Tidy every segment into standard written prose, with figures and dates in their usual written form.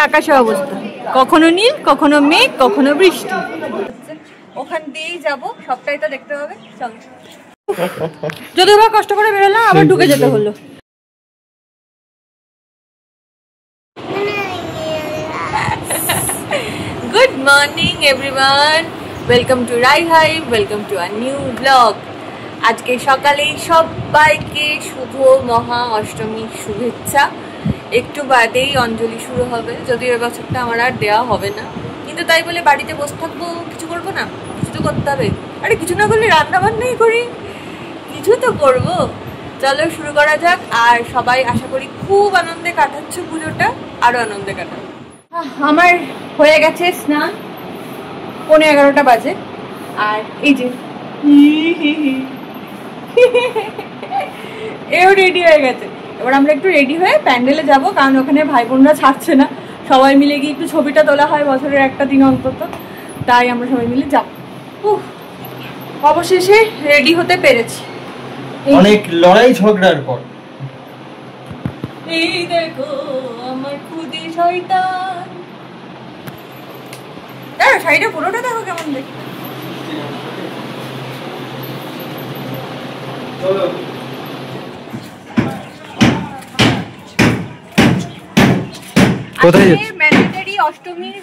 আকাশের অবস্থা, কখনো নীল, কখনো মেঘ, কখনো বৃষ্টি। ওখান দিয়েই যাবো, সবটাই তো দেখতে হবে। চলো, যদিও বা কষ্ট করে বেরোলাম, আবার ঢুকে যেতে হলো। Good morning everyone, welcome to Rai hive, welcome to a new blog. আজকে সকালেই সবাইকে শুভ মহা অষ্টমীর শুভেচ্ছা। একটু বাদেই অঞ্জলি শুরু হবে, যদিও এ বছরটা আমার আর দেওয়া হবে না, কিন্তু তাই বলে বাড়িতে বসে থাকবো, কিছু করবো না, কিছু তো করতে হবে। আরে কিছু না করলে রান্না বান্নাই করি, কিছু তো করবো। চলো শুরু করা যাক। আর সবাই আশা করি খুব আনন্দে কাটাচ্ছ পুজোটা, আরো আনন্দে কাটাবো। আমার হয়ে গেছে স্নান, 11:15 বাজে। আর এই যে এও রেডি হয়ে গেছে। এবার আমরা একটু রেডি হয়ে প্যান্ডেলে যাব, কারণ ওখানে ভাই বোনরা ছাড়ছে না, সবাই মিলে গিয়ে একটু ছবিটা তোলা হয় বছরের একটা দিন অন্তত, তাই আমরা সবাই মিলে যাব। অবশেষে রেডি হতে পেরেছি অনেক লড়াই ঝগড়ার পর। এই দেখো আমার খুদি শয়তান। দাঁড়া, শাড়িটা পুরোটা দেখো কেমন দেখতে। ম্যান্ডেটরি অষ্টমীর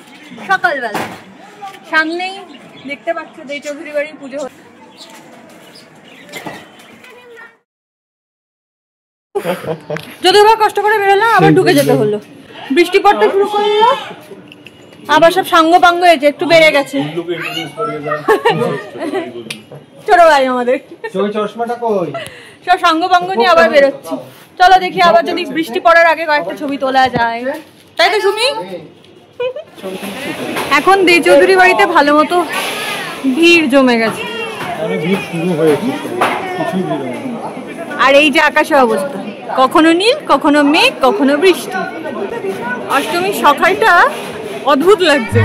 সকালবেলা সামনেই দেখতে পাচ্ছ দেই চৌধুরী বাড়ির পুজো হচ্ছে। যদিও বা কষ্ট করে বেরোলাম, আবার ঢুকে যেতে হলো। বৃষ্টি পড়তে শুরু করলো, আবার সব সাঙ্গ পাঙ্গ হয়েছে, একটু বেড়ে গেছে। ছোট ভাই আমাদের সব সাঙ্গ পাঙ্গ নিয়ে আবার বেরোচ্ছি। চলো দেখি আবার যদি বৃষ্টি পড়ার আগে কয়েকটা ছবি তোলা যায়, তাই তো সুমি? এখন দে চৌধুরী বাড়িতে ভালো মতো ভিড় জমে গেছে, আর এই যে আকাশের অবস্থা, কখনো নীল, কখনো মেঘ, কখনো বৃষ্টি। অষ্টমীর সকালটা অদ্ভুত লাগছে।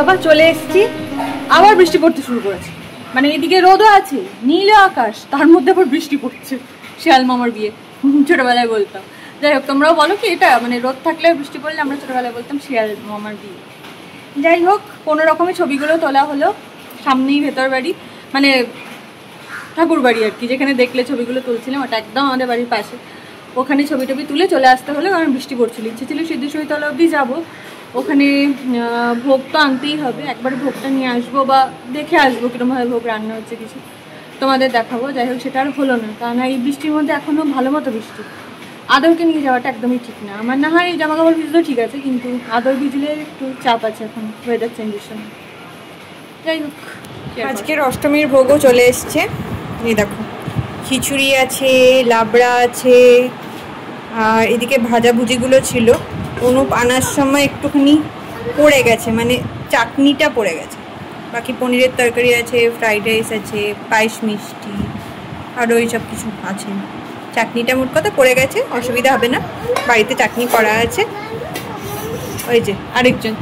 বাবা চলে এসেছি, আবার বৃষ্টি পড়তে শুরু করেছে। মানে এদিকে রোদও আছে, নীল আকাশ, তার মধ্যে আবার বৃষ্টি পড়ছে। শিয়াল মামার বিয়ে ছোটবেলায় বলতাম। যাই হোক, তোমরাও বলো কি এটা? মানে রোদ থাকলে বৃষ্টি পড়লে আমরা ছোটবেলায় বলতাম শিয়াল মামার বিয়ে। যাই হোক, কোনো রকমের ছবিগুলো তোলা হলো। সামনেই ভেতর বাড়ি, মানে ঠাকুর বাড়ি আর কি, যেখানে দেখলে ছবিগুলো তুলছিলাম ওটা একদম আমাদের বাড়ির পাশে। ওখানে ছবি টবি তুলে চলে আসতে হলো, কারণ বৃষ্টি পড়ছিল। ইচ্ছে ছিল সিদ্ধেশ্বরীতলা অবধি যাবো, ওখানে ভোগ তো আনতেই হবে, একবার ভোগটা নিয়ে আসবো বা দেখে আসবো কীরকমভাবে ভোগ রান্না হচ্ছে, কিছু তোমাদের দেখাবো। যাই হোক, সেটা আর হলো না, কারণ এই বৃষ্টির মধ্যে এখনও ভালো মতো বৃষ্টি। আদরকে নিয়ে যাওয়াটা একদমই ঠিক না। আমার না হয় জামা কাপড় ভিজলেও ঠিক আছে, কিন্তু আদর ভিজলে একটু চাপ আছে এখন ওয়েদার চেঞ্জের সময়। যাই হোক, আজকের অষ্টমীর ভোগও চলে এসছে। এই দেখো, খিচুড়ি আছে, লাবড়া আছে, আর এদিকে ভাজাভুজিগুলো ছিল। অনুপ আনার সময় একটুখানি পড়ে গেছে, মানে চাটনিটা পড়ে গেছে। বাকি পনিরের তরকারি আছে, ফ্রাইড রাইস আছে, পায়েস মিষ্টি, আরও এইসব কিছু আছে। চাটনিটা মোট কথা পড়ে গেছে, অসুবিধা হবে না, বাড়িতে চাটনি করা আছে। ওই যে আরেকজন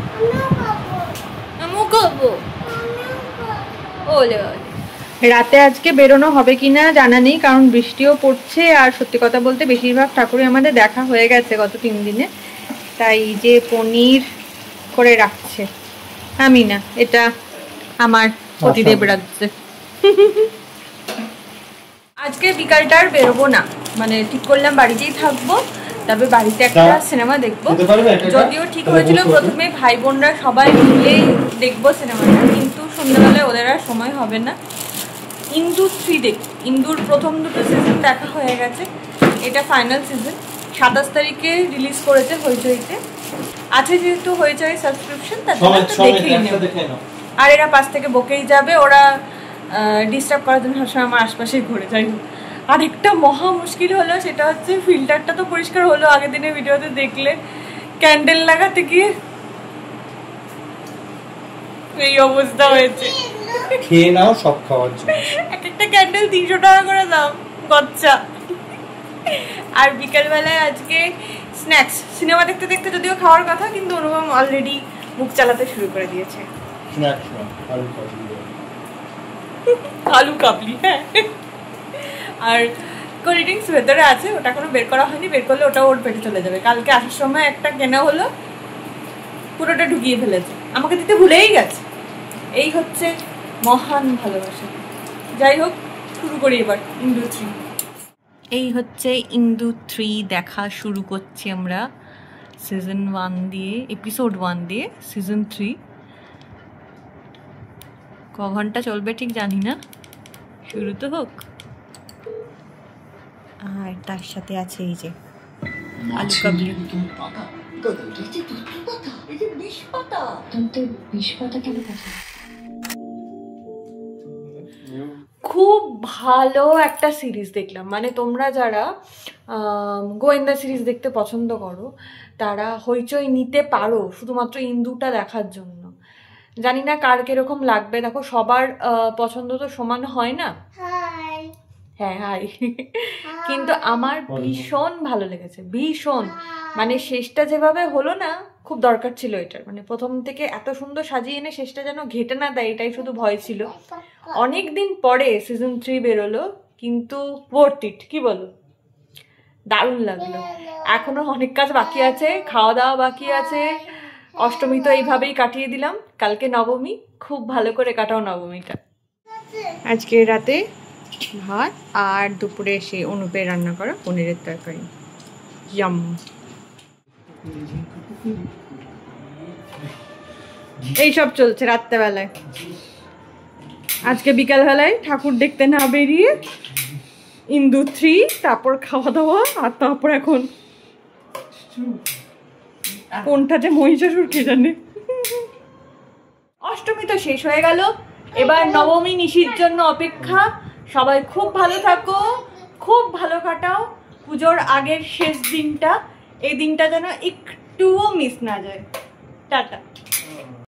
রাতে আজকে বেরোনো হবে কিনা জানা নেই, কারণ বৃষ্টিও পড়ছে। আর সত্যি কথা বলতে বেশিরভাগ ঠাকুরই আমাদের দেখা হয়ে গেছে গত 3 দিনে, তাই যে পনির করে রাখছে, আমি না, এটা আমার পতিদেব রাখছে। আজকে বিকালটা আর বেরোবো না, মানে ঠিক করলাম বাড়িতেই থাকবো, তবে বাড়িতে একটা সিনেমা দেখবো। যদিও ঠিক হয়েছিল প্রথমে ভাই বোনরা সবাই মিলে দেখবো সিনেমাটা, কিন্তু সন্ধ্যাবেলায় ওদের আর সময় হবে না। ইন্দু 3 দেখ, ইন্দুর প্রথম দুটো সিজন দেখা হয়ে গেছে, এটা ফাইনাল সিজন। 27 তারিখে রিলিজ করেছে হইচইতে, আছে যেহেতু হইচই সাবস্ক্রিপশন, তার জন্য দেখেই নেব। আর এরা পাশ থেকে বকেই যাবে, ওরা ডিস্টার্ব করার জন্য সবসময় আমার আশপাশেই ঘুরে। যাই হোক, আরেকটা মহা মুশকিল হলো, সেটা হচ্ছে ফিল্টারটা তো পরিষ্কার হলো আগের দিনের ভিডিওতে দেখলে, ক্যান্ডেল লাগাতে গিয়ে এই অবস্থা হয়েছে। খেয়ে নাও সব খাওয়ার জন্য। এক একটা ক্যান্ডেল 300 টাকা করে দাম গচ্চা। আর বিকেলবেলায় আজকে স্ন্যাক্স, সিনেমা দেখতে দেখতে যদিও খাওয়ার কথা, কিন্তু অনুপম অলরেডি মুখ চালাতে শুরু করে দিয়েছে। আলু কাবলি, হ্যাঁ। আর কোল্ড ড্রিঙ্কস ভেতরে আছে, ওটা এখনো বের করা হয়নি, বের করলে ওটা ওর পেটে চলে যাবে। কালকে আসার সময় একটা কেনা হলো, পুরোটা ঢুকিয়ে ফেলেছে, আমাকে দিতে ভুলেই গেছে। এই হচ্ছে মহান ভালোবাসা। যাই হোক, শুরু করি এবার ইন্দু 3। এই হচ্ছে ইন্দু 3 দেখা শুরু করছি আমরা সিজন 1 দিয়ে, এপিসোড 1 দিয়ে সিজন 3। ক ঘন্টা চলবে ঠিক জানি না, শুরু তো হোক। আর তার সাথে আছে এই যে আলু কাবলি। খুব ভালো একটা সিরিজ দেখলাম, মানে তোমরা যারা গোয়েন্দা সিরিজ দেখতে পছন্দ করো তারা হইচই নিতে পারো শুধুমাত্র ইন্দুটা দেখার জন্য। জানি না কার কিরকম লাগবে, দেখো সবার পছন্দ তো সমান হয় না। হ্যাঁ হাই। কিন্তু আমার ভীষণ ভালো লেগেছে, ভীষণ। মানে শেষটা যেভাবে হলো না, খুব দরকার ছিল এটার। মানে প্রথম থেকে এত সুন্দর সাজিয়ে এনে শেষটা যেন ঘেটে না দেয়, এটাই শুধু ভয় ছিল। অনেকদিন পরে সিজন 3 বেরোলো, কিন্তু ওয়ার্থ ইট, কি বলো? দারুণ লাগলো। এখনো অনেক কাজ বাকি আছে, খাওয়া দাওয়া বাকি আছে। অষ্টমী তো এইভাবেই কাটিয়ে দিলাম, কালকে নবমী, খুব ভালো করে কাটাও নবমীটা। আজকে রাতে ভাত, আর দুপুরে এসে অনুপে রান্না করা পনিরের তরকারি। ইয়াম। এইসব চলছে রাত্রেবেলায়। আজকে বিকালবেলায় ঠাকুর দেখতে না বেরিয়ে ইন্দু 3, তারপর খাওয়া দাওয়া, আর তারপর এখন কোনটা যে মহিষাসুর কে জানে। অষ্টমী তো শেষ হয়ে গেল, এবার নবমী নিশির জন্য অপেক্ষা। সবাই খুব ভালো থাকো, খুব ভালো কাটাও পুজোর আগের শেষ দিনটা। এই দিনটা যেন একটুও মিস না যায়। টাটা।